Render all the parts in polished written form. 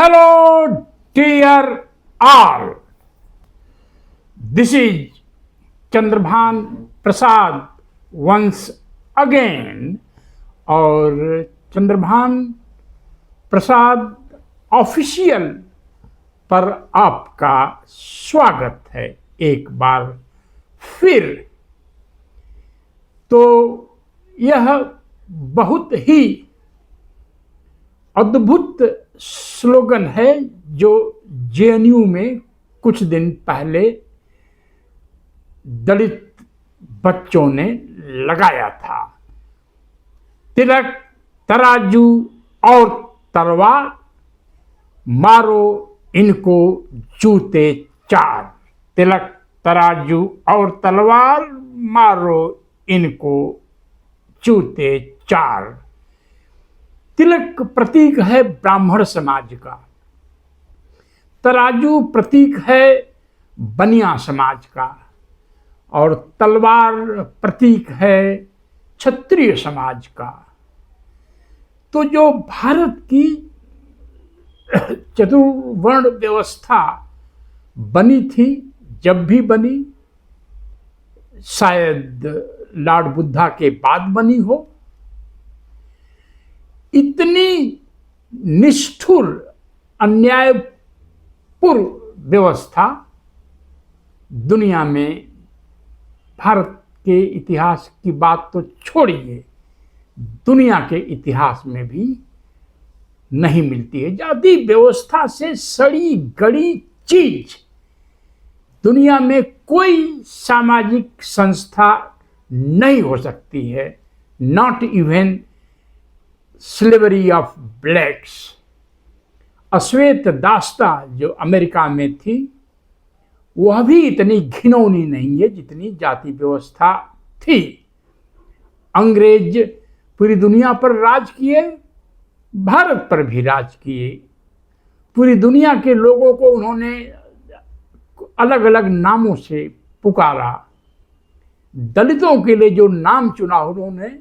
Hello, dear all. This is Chandrabhan Prasad once again. और चंद्रभान प्रसाद official पर आपका स्वागत है एक बार फिर। तो यह बहुत ही अद्भुत स्लोगन है जो जेएनयू में कुछ दिन पहले दलित बच्चों ने लगाया था। तिलक, तराजू और तलवार, मारो इनको जूते चार। तिलक, तराजू और तलवार, मारो इनको जूते चार। तिलक प्रतीक है ब्राह्मण समाज का, तराजू प्रतीक है बनिया समाज का और तलवार प्रतीक है क्षत्रिय समाज का। तो जो भारत की चतुर्वर्ण व्यवस्था बनी थी, जब भी बनी, शायद लॉर्ड बुद्धा के बाद बनी हो, इतनी निष्ठुर अन्यायपूर्ण व्यवस्था दुनिया में, भारत के इतिहास की बात तो छोड़िए, दुनिया के इतिहास में भी नहीं मिलती है। जाति व्यवस्था से सड़ी गड़ी चीज दुनिया में कोई सामाजिक संस्था नहीं हो सकती है, not even slavery of blacks. अश्वेत दास्ता जो अमेरिका में थी, वह भी इतनी घिनौनी नहीं है जितनी जाति व्यवस्था थी। अंग्रेज पूरी दुनिया पर राज किए, भारत पर भी राज किए। पूरी दुनिया के लोगों को उन्होंने अलग अलग नामों से पुकारा। दलितों के लिए जो नाम चुना उन्होंने,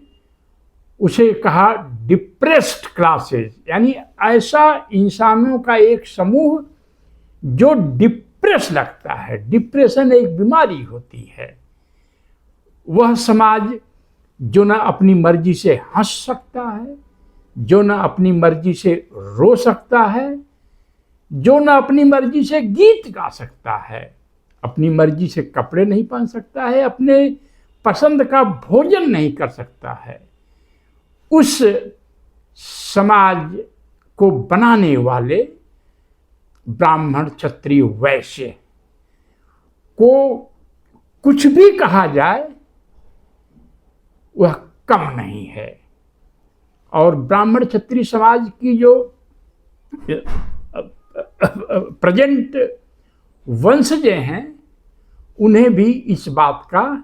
उसे कहा डिप्रेस्ड क्लासेस, यानी ऐसा इंसानों का एक समूह जो डिप्रेस लगता है। डिप्रेशन एक बीमारी होती है। वह समाज जो न अपनी मर्जी से हंस सकता है, जो न अपनी मर्जी से रो सकता है, जो न अपनी मर्जी से गीत गा सकता है, अपनी मर्जी से कपड़े नहीं पहन सकता है, अपने पसंद का भोजन नहीं कर सकता है, उस समाज को बनाने वाले ब्राह्मण, क्षत्रिय, वैश्य को कुछ भी कहा जाए वह कम नहीं है। और ब्राह्मण क्षत्रिय समाज की जो प्रेजेंट वंशज हैं, उन्हें भी इस बात का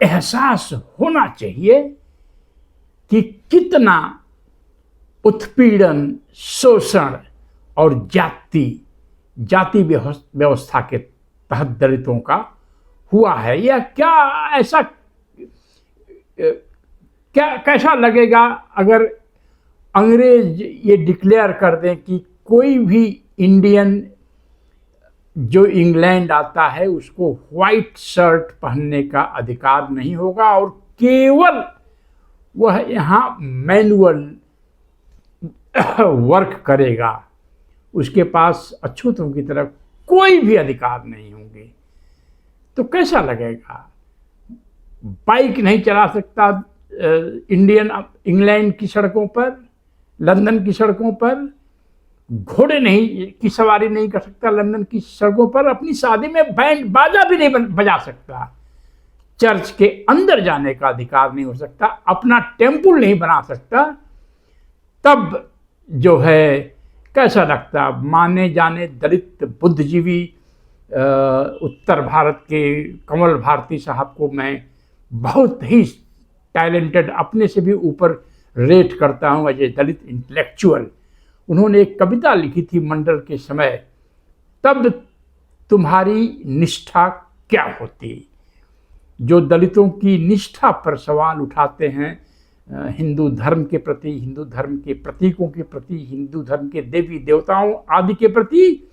एहसास होना चाहिए कि कितना उत्पीड़न, शोषण और जाति व्यवस्था के तहत दलितों का हुआ है। या क्या ऐसा कैसा लगेगा अगर अंग्रेज ये डिक्लेयर कर दें कि कोई भी इंडियन जो इंग्लैंड आता है उसको व्हाइट शर्ट पहनने का अधिकार नहीं होगा और केवल वह यहाँ मैनुअल वर्क करेगा, उसके पास अछूतों की तरफ कोई भी अधिकार नहीं होंगे, तो कैसा लगेगा? बाइक नहीं चला सकता इंग्लैंड की सड़कों पर, लंदन की सड़कों पर, घोड़े नहीं की सवारी नहीं कर सकता लंदन की सड़कों पर, अपनी शादी में बैंड बाजा भी नहीं बजा सकता, चर्च के अंदर जाने का अधिकार नहीं हो सकता, अपना टेम्पल नहीं बना सकता, तब जो है कैसा लगता? माने जाने दलित बुद्धिजीवी उत्तर भारत के कमल भारती साहब को मैं बहुत ही टैलेंटेड, अपने से भी ऊपर रेट करता हूँ एज ए दलित इंटेलेक्चुअल। उन्होंने एक कविता लिखी थी मंडल के समय, तब तुम्हारी निष्ठा क्या होती। जो दलितों की निष्ठा पर सवाल उठाते हैं, हिंदू धर्म के प्रति, हिंदू धर्म के प्रतीकों के प्रति, हिंदू धर्म के देवी देवताओं आदि के प्रति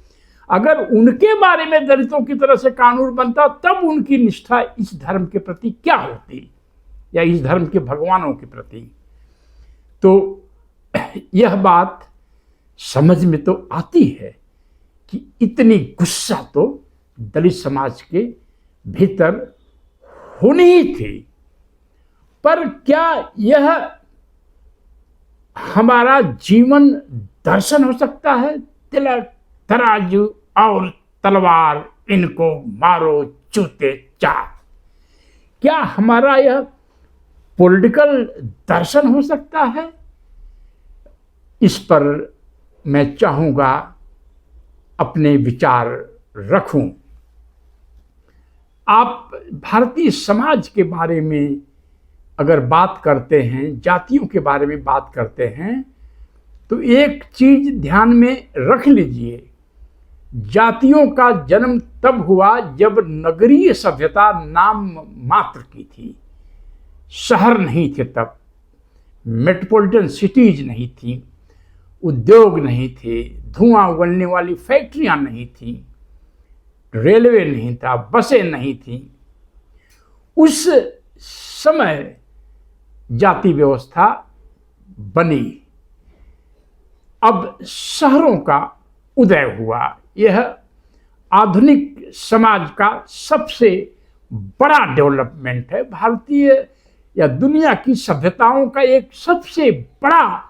अगर उनके बारे में दलितों की तरह से कानून बनता, तब उनकी निष्ठा इस धर्म के प्रति क्या होती, या इस धर्म के भगवानों के प्रति। तो यह बात समझ में तो आती है कि इतनी गुस्सा तो दलित समाज के भीतर होनी ही थी, पर क्या यह हमारा जीवन दर्शन हो सकता है? तिलक, तराजू और तलवार, इनको मारो चूते चार। क्या हमारा यह पॉलिटिकल दर्शन हो सकता है? इस पर मैं चाहूँगा अपने विचार रखूं। आप भारतीय समाज के बारे में अगर बात करते हैं, जातियों के बारे में बात करते हैं, तो एक चीज ध्यान में रख लीजिए, जातियों का जन्म तब हुआ जब नगरीय सभ्यता नाम मात्र की थी, शहर नहीं थे, तब मेट्रोपॉलिटन सिटीज नहीं थी, उद्योग नहीं थे, धुआं उगलने वाली फैक्ट्रियां नहीं थी, रेलवे नहीं था, बसें नहीं थी। उस समय जाति व्यवस्था बनी। अब शहरों का उदय हुआ। यह आधुनिक समाज का सबसे बड़ा डेवलपमेंट है। भारतीय या दुनिया की सभ्यताओं का एक सबसे बड़ा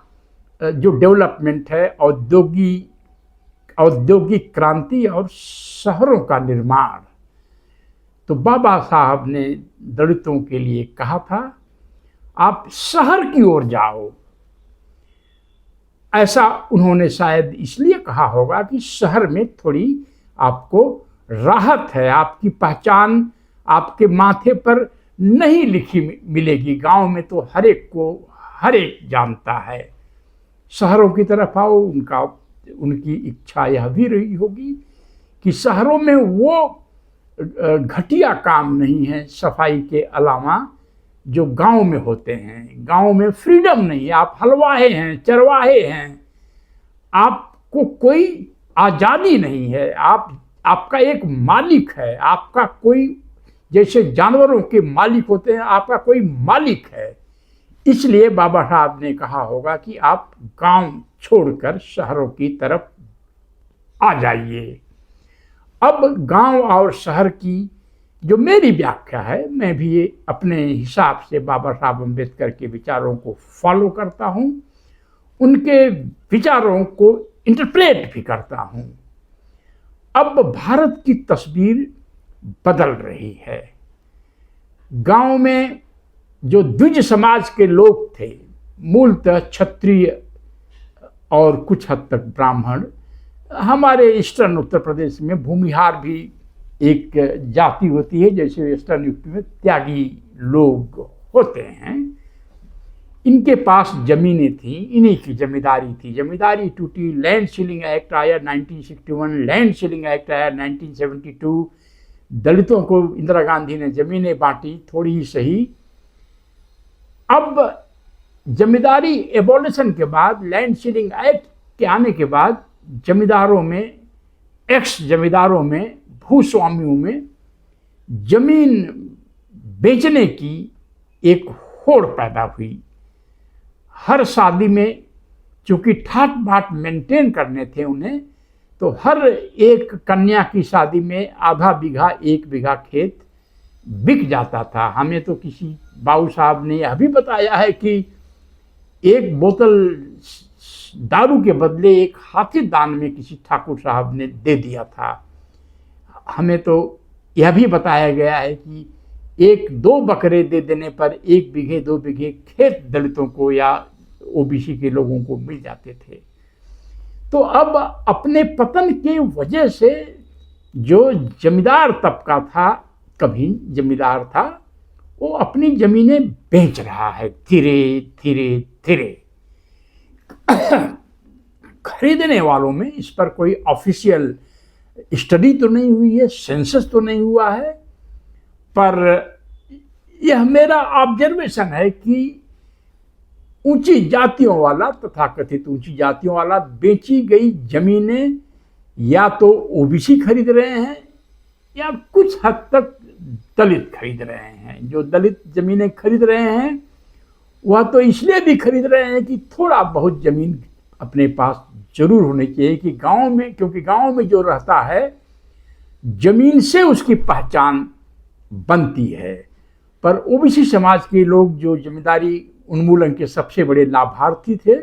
जो डेवलपमेंट है औद्योगिक क्रांति और शहरों का निर्माण। तो बाबा साहब ने दलितों के लिए कहा था, आप शहर की ओर जाओ। ऐसा उन्होंने शायद इसलिए कहा होगा कि शहर में थोड़ी आपको राहत है, आपकी पहचान आपके माथे पर नहीं लिखी मिलेगी। गांव में तो हर एक को हर एक जानता है। शहरों की तरफ आओ, उनकी इच्छा यह भी रही होगी कि शहरों में वो घटिया काम नहीं है सफाई के अलावा जो गांव में होते हैं। गांव में फ्रीडम नहीं है, आप हलवाहे हैं, चरवाहे हैं, आपको कोई आज़ादी नहीं है। आपका एक मालिक है, आपका कोई, जैसे जानवरों के मालिक होते हैं, आपका कोई मालिक है। इसलिए बाबा साहब ने कहा होगा कि आप गांव छोड़कर शहरों की तरफ आ जाइए। अब गांव और शहर की जो मेरी व्याख्या है, मैं भी ये अपने हिसाब से बाबा साहब अम्बेडकर के विचारों को फॉलो करता हूँ, उनके विचारों को इंटरप्रेट भी करता हूँ। अब भारत की तस्वीर बदल रही है। गांव में जो द्विज समाज के लोग थे, मूलतः क्षत्रिय और कुछ हद तक ब्राह्मण, हमारे ईस्टर्न उत्तर प्रदेश में भूमिहार भी एक जाति होती है, जैसे वेस्टर्न यूपी में त्यागी लोग होते हैं। इनके पास जमीनें थी, इन्हीं की जमींदारी थी। जमींदारी टूटी, लैंड सीलिंग एक्ट आया 1961, लैंड सीलिंग एक्ट आया 1972। दलितों को इंदिरा गांधी ने जमीनें बांटी, थोड़ी ही सही। अब जमींदारी एबॉलिशन के बाद, लैंड सीलिंग एक्ट के आने के बाद, जमींदारों में, एक्स जमींदारों में, भूस्वामियों में जमीन बेचने की एक होड़ पैदा हुई। हर शादी में, चूंकि ठाट बाट मेंटेन करने थे उन्हें, तो हर एक कन्या की शादी में आधा बीघा, 1 बीघा खेत बिक जाता था। हमें तो किसी बाबू साहब ने यह भी बताया है कि एक बोतल दारू के बदले एक हाथी दान में किसी ठाकुर साहब ने दे दिया था। हमें तो यह भी बताया गया है कि 1-2 बकरे दे देने पर 1 बीघे 2 बीघे खेत दलितों को या ओबीसी के लोगों को मिल जाते थे। तो अब अपने पतन के वजह से जो जमींदार तबका था, कभी जमींदार था, वो अपनी जमीनें बेच रहा है धीरे धीरे धीरे। खरीदने वालों में इस पर कोई ऑफिशियल स्टडी तो नहीं हुई है, सेंसस तो नहीं हुआ है, पर यह मेरा ऑब्जर्वेशन है कि ऊंची जातियों वाला, तथाकथित ऊंची जातियों वाला बेची गई जमीनें या तो ओबीसी खरीद रहे हैं या कुछ हद तक दलित खरीद रहे हैं। जो दलित जमीनें खरीद रहे हैं वह तो इसलिए भी खरीद रहे हैं कि थोड़ा बहुत जमीन अपने पास जरूर होनी चाहिए, कि गांव में, क्योंकि गांव में जो रहता है जमीन से उसकी पहचान बनती है। पर ओबीसी समाज के लोग जो जमींदारी उन्मूलन के सबसे बड़े लाभार्थी थे,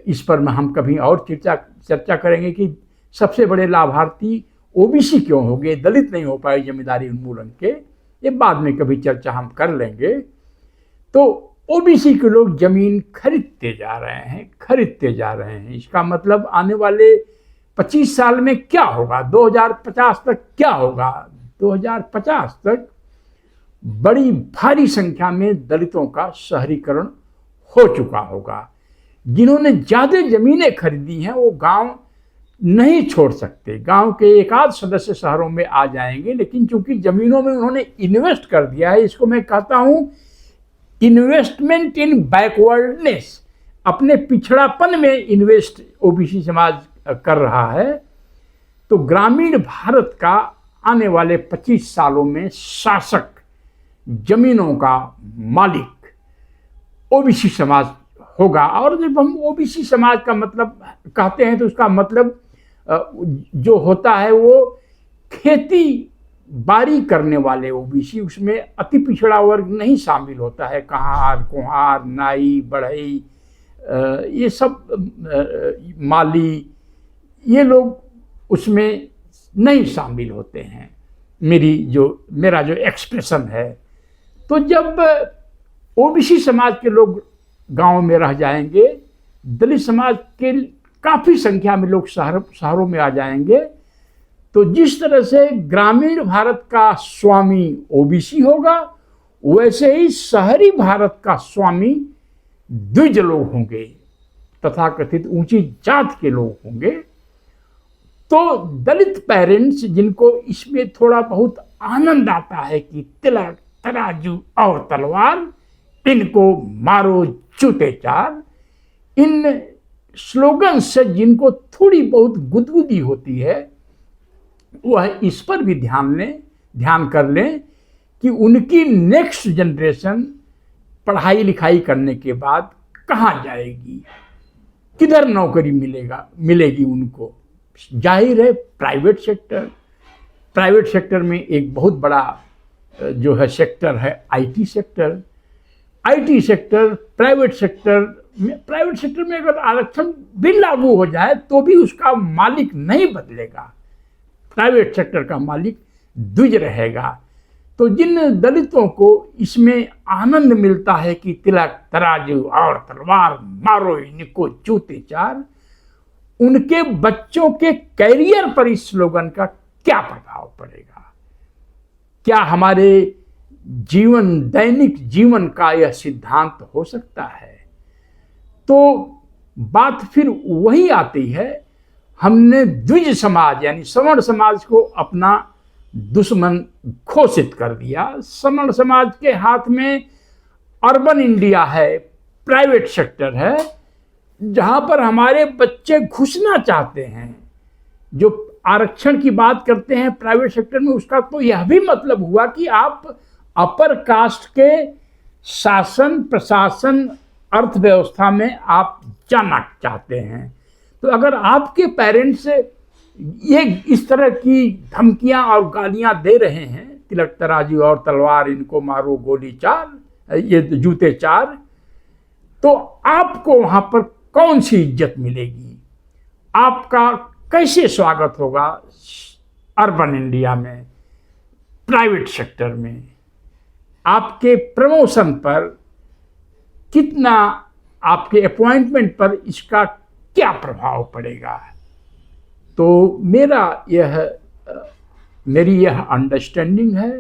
इस पर हम कभी और चर्चा करेंगे कि सबसे बड़े लाभार्थी ओबीसी क्यों हो गए, दलित नहीं हो पाए जमींदारी उन्मूलन के, ये बाद में कभी चर्चा हम कर लेंगे। तो ओबीसी के लोग जमीन खरीदते जा रहे हैं। इसका मतलब आने वाले 25 साल में क्या होगा, 2050 तक क्या होगा? 2050 तक बड़ी भारी संख्या में दलितों का शहरीकरण हो चुका होगा। जिन्होंने ज्यादा जमीनें खरीदी हैं वो गांव नहीं छोड़ सकते। गांव के एक आध सदस्य शहरों में आ जाएंगे, लेकिन चूंकि जमीनों में उन्होंने इन्वेस्ट कर दिया है, इसको मैं कहता हूं इन्वेस्टमेंट इन बैकवर्डनेस, अपने पिछड़ापन में इन्वेस्ट ओबीसी समाज कर रहा है। तो ग्रामीण भारत का आने वाले 25 सालों में शासक, जमीनों का मालिक ओबीसी समाज होगा। और जब हम ओबीसी समाज का मतलब कहते हैं तो उसका मतलब जो होता है वो खेती बारी करने वाले ओबीसी, उसमें अति पिछड़ा वर्ग नहीं शामिल होता है। कहार, कुम्हार, नाई, बढ़ई, ये सब माली, ये लोग उसमें नहीं शामिल होते हैं। मेरा जो एक्सप्रेशन है। तो जब ओबीसी समाज के लोग गांव में रह जाएंगे, दलित समाज के काफ़ी संख्या में लोग शहरों में आ जाएंगे, तो जिस तरह से ग्रामीण भारत का स्वामी ओबीसी होगा, वैसे ही शहरी भारत का स्वामी द्विज लोग होंगे, तथाकथित ऊंची जात के लोग होंगे। तो दलित पेरेंट्स जिनको इसमें थोड़ा बहुत आनंद आता है कि तिलक, तराजू और तलवार, इनको मारो जूते चार, इन स्लोगन से जिनको थोड़ी बहुत गुदगुदी होती है, वह इस पर भी ध्यान कर लें कि उनकी नेक्स्ट जनरेशन पढ़ाई लिखाई करने के बाद कहाँ जाएगी, किधर नौकरी मिलेगी उनको। जाहिर है प्राइवेट सेक्टर में एक बहुत बड़ा जो है सेक्टर है आईटी सेक्टर। प्राइवेट सेक्टर में अगर आरक्षण भी लागू हो जाए तो भी उसका मालिक नहीं बदलेगा, प्राइवेट सेक्टर का मालिक द्विज रहेगा। तो जिन दलितों को इसमें आनंद मिलता है कि तिलक, तराजू और तलवार, मारो इनको जूते चार, उनके बच्चों के कैरियर पर इस स्लोगन का क्या प्रभाव पड़ेगा? क्या हमारे दैनिक जीवन का यह सिद्धांत हो सकता है? तो बात फिर वही आती है, हमने द्विज समाज यानी सवर्ण समाज को अपना दुश्मन घोषित कर दिया। सवर्ण समाज के हाथ में अर्बन इंडिया है, प्राइवेट सेक्टर है, जहां पर हमारे बच्चे घुसना चाहते हैं। जो आरक्षण की बात करते हैं प्राइवेट सेक्टर में, उसका तो यह भी मतलब हुआ कि आप अपर कास्ट के शासन, प्रशासन, अर्थव्यवस्था में आप जाना चाहते हैं। तो अगर आपके पेरेंट्स ये इस तरह की धमकियां और गालियां दे रहे हैं, तिलक, तराजू और तलवार, इनको मारो गोली चार, ये जूते चार, तो आपको वहां पर कौन सी इज्जत मिलेगी? आपका कैसे स्वागत होगा अर्बन इंडिया में, प्राइवेट सेक्टर में? आपके प्रमोशन पर कितना, आपके अपॉइंटमेंट पर इसका क्या प्रभाव पड़ेगा? तो मेरी यह अंडरस्टैंडिंग है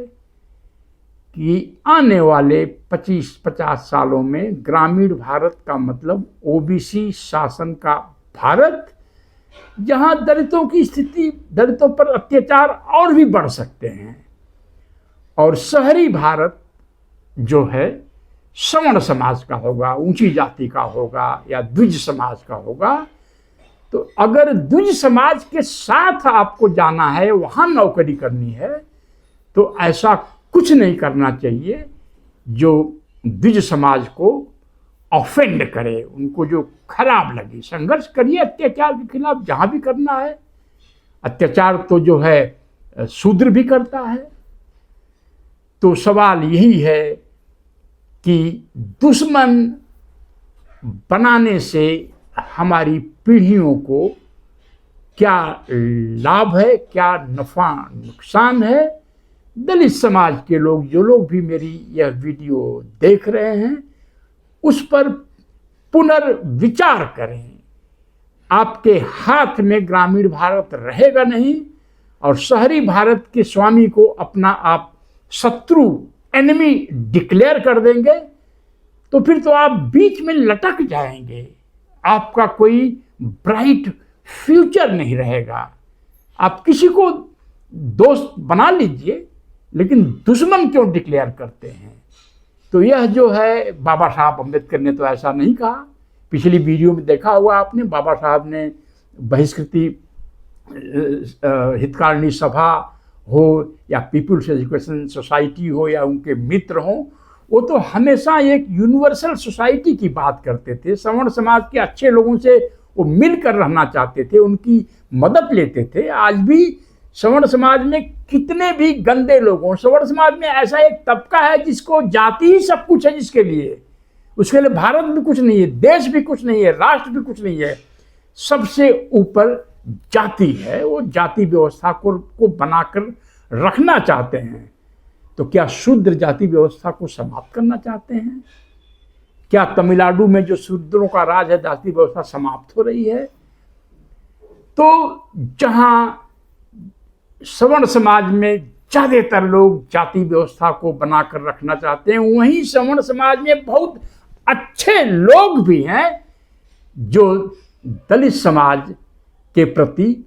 कि आने वाले 25-50 सालों में ग्रामीण भारत का मतलब ओबीसी शासन का भारत, जहां दलितों की स्थिति, दलितों पर अत्याचार और भी बढ़ सकते हैं, और शहरी भारत जो है सवर्ण समाज का होगा, ऊंची जाति का होगा या द्विज समाज का होगा, तो अगर द्विज समाज के साथ आपको जाना है, वहां नौकरी करनी है, तो ऐसा कुछ नहीं करना चाहिए जो द्विज समाज को ऑफेंड करे, उनको जो खराब लगे। संघर्ष करिए अत्याचार के खिलाफ जहां भी करना है। अत्याचार तो जो है शूद्र भी करता है। तो सवाल यही है कि दुश्मन बनाने से हमारी पीढ़ियों को क्या लाभ है, क्या नफा नुकसान है। दलित समाज के लोग, जो लोग भी मेरी यह वीडियो देख रहे हैं, उस पर पुनर्विचार करें। आपके हाथ में ग्रामीण भारत रहेगा नहीं, और शहरी भारत के स्वामी को अपना आप शत्रु, एनिमी डिक्लेयर कर देंगे, तो फिर तो आप बीच में लटक जाएंगे। आपका कोई ब्राइट फ्यूचर नहीं रहेगा। आप किसी को दोस्त बना लीजिए, लेकिन दुश्मन क्यों डिक्लेयर करते हैं? तो यह जो है, बाबा साहब अम्बेडकर ने तो ऐसा नहीं कहा। पिछली वीडियो में देखा होगा आपने, बाबा साहब ने बहिष्कृति हितकारिणी सभा हो या पीपुल्स एजुकेशन सोसाइटी हो या उनके मित्र हों, वो तो हमेशा एक यूनिवर्सल सोसाइटी की बात करते थे। सवर्ण समाज के अच्छे लोगों से वो मिलकर रहना चाहते थे, उनकी मदद लेते थे। आज भी सवर्ण समाज में कितने भी गंदे लोग हों, सवर्ण समाज में ऐसा एक तबका है जिसको जाति ही सब कुछ है, जिसके लिए, उसके लिए भारत भी कुछ नहीं है, देश भी कुछ नहीं है, राष्ट्र भी कुछ नहीं है। सबसे ऊपर जाति है। वो जाति व्यवस्था को बनाकर रखना चाहते हैं। तो क्या शूद्र जाति व्यवस्था को समाप्त करना चाहते हैं? क्या तमिलनाडु में जो शूद्रों का राज है, जाति व्यवस्था समाप्त हो रही है? तो जहां सवर्ण समाज में ज्यादातर लोग जाति व्यवस्था को बनाकर रखना चाहते हैं, वहीं सवर्ण समाज में बहुत अच्छे लोग भी हैं जो दलित समाज के प्रति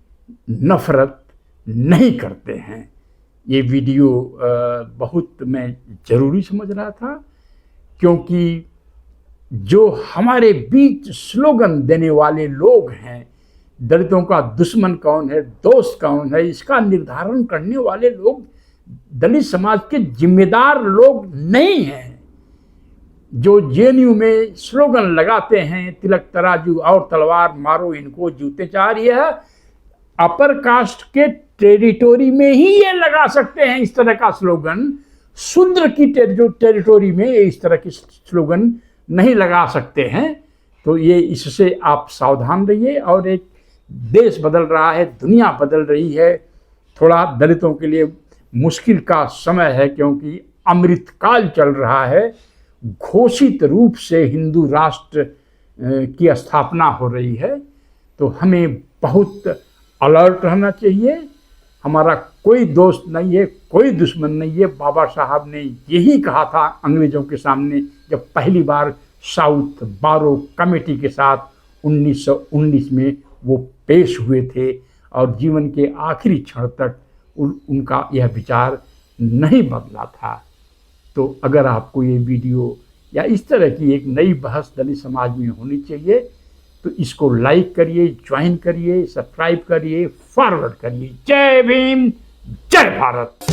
नफरत नहीं करते हैं। ये वीडियो बहुत मैं ज़रूरी समझ रहा था, क्योंकि जो हमारे बीच स्लोगन देने वाले लोग हैं, दलितों का दुश्मन कौन है, दोस्त कौन है, इसका निर्धारण करने वाले लोग दलित समाज के जिम्मेदार लोग नहीं हैं। जो जेएनयू में स्लोगन लगाते हैं, तिलक तराजू और तलवार मारो इनको जूते चार, यह अपर कास्ट के टेरिटोरी में ही ये लगा सकते हैं इस तरह का स्लोगन। शूद्र की टेरिटोरी में इस तरह की स्लोगन नहीं लगा सकते हैं। तो ये, इससे आप सावधान रहिए। और एक देश बदल रहा है, दुनिया बदल रही है। थोड़ा दलितों के लिए मुश्किल का समय है, क्योंकि अमृतकाल चल रहा है। घोषित रूप से हिंदू राष्ट्र की स्थापना हो रही है। तो हमें बहुत अलर्ट रहना चाहिए। हमारा कोई दोस्त नहीं है, कोई दुश्मन नहीं है। बाबा साहब ने यही कहा था अंग्रेज़ों के सामने, जब पहली बार साउथ बारो कमेटी के साथ 1919 में वो पेश हुए थे, और जीवन के आखिरी क्षण तक उनका यह विचार नहीं बदला था। तो अगर आपको ये वीडियो या इस तरह की एक नई बहस दलित समाज में होनी चाहिए, तो इसको लाइक करिए, ज्वाइन करिए, सब्सक्राइब करिए, फॉरवर्ड करिए। जय भीम, जय भारत।